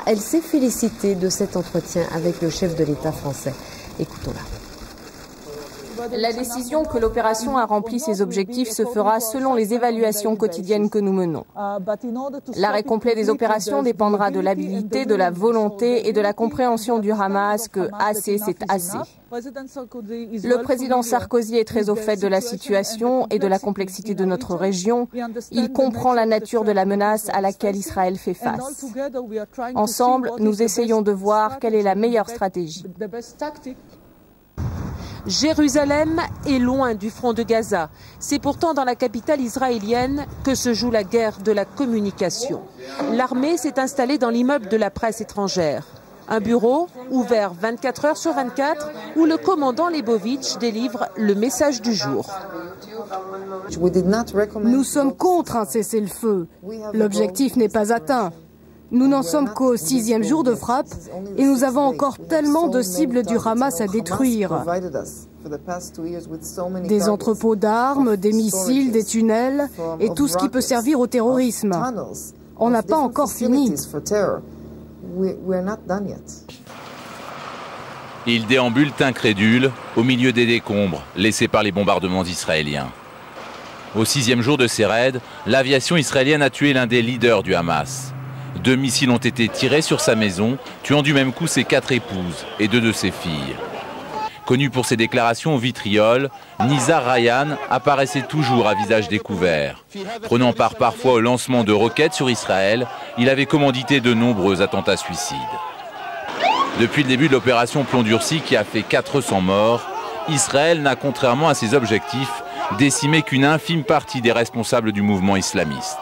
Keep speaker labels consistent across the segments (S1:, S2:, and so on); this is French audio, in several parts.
S1: elle s'est félicitée de cet entretien avec le chef de l'État français. Écoutons-la.
S2: La décision que l'opération a rempli ses objectifs se fera selon les évaluations quotidiennes que nous menons. L'arrêt complet des opérations dépendra de l'habilité, de la volonté et de la compréhension du Hamas que assez c'est assez. Le président Sarkozy est très au fait de la situation et de la complexité de notre région. Il comprend la nature de la menace à laquelle Israël fait face. Ensemble, nous essayons de voir quelle est la meilleure stratégie.
S3: Jérusalem est loin du front de Gaza. C'est pourtant dans la capitale israélienne que se joue la guerre de la communication. L'armée s'est installée dans l'immeuble de la presse étrangère. Un bureau ouvert 24 heures sur 24 où le commandant Leibovitch délivre le message du jour.
S4: Nous sommes contre un cessez-le-feu. L'objectif n'est pas atteint. Nous n'en sommes qu'au 6e jour de frappe et nous avons encore tellement de cibles du Hamas à détruire. Des entrepôts d'armes, des missiles, des tunnels et tout ce qui peut servir au terrorisme. On n'a pas encore fini.
S5: Il déambule incrédule au milieu des décombres laissés par les bombardements israéliens. Au 6e jour de ces raids, l'aviation israélienne a tué l'un des leaders du Hamas. 2 missiles ont été tirés sur sa maison, tuant du même coup ses 4 épouses et 2 de ses filles. Connu pour ses déclarations au vitriol, Nizar Ryan apparaissait toujours à visage découvert. Prenant part parfois au lancement de roquettes sur Israël, il avait commandité de nombreux attentats suicides. Depuis le début de l'opération Plomb durci qui a fait 400 morts, Israël n'a, contrairement à ses objectifs, décimé qu'une infime partie des responsables du mouvement islamiste.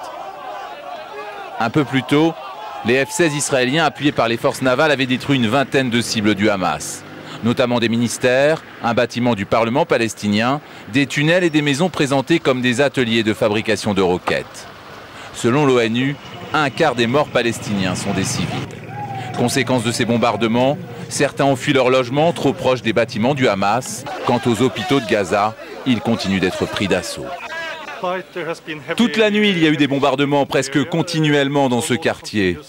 S5: Un peu plus tôt, les F-16 israéliens appuyés par les forces navales avaient détruit une vingtaine de cibles du Hamas, notamment des ministères, un bâtiment du Parlement palestinien, des tunnels et des maisons présentées comme des ateliers de fabrication de roquettes. Selon l'ONU, un quart des morts palestiniens sont des civils. Conséquence de ces bombardements, certains ont fui leur logement trop proche des bâtiments du Hamas. Quant aux hôpitaux de Gaza, ils continuent d'être pris d'assaut. Toute la nuit, il y a eu des bombardements presque continuellement dans ce quartier.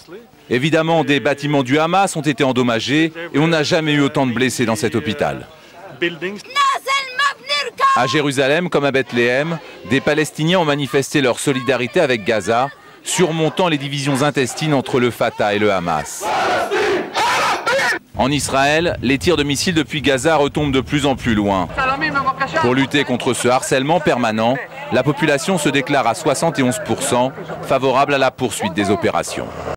S5: Évidemment, des bâtiments du Hamas ont été endommagés et on n'a jamais eu autant de blessés dans cet hôpital. À Jérusalem, comme à Bethléem, des Palestiniens ont manifesté leur solidarité avec Gaza, surmontant les divisions intestines entre le Fatah et le Hamas. En Israël, les tirs de missiles depuis Gaza retombent de plus en plus loin. Pour lutter contre ce harcèlement permanent, la population se déclare à 71% favorable à la poursuite des opérations.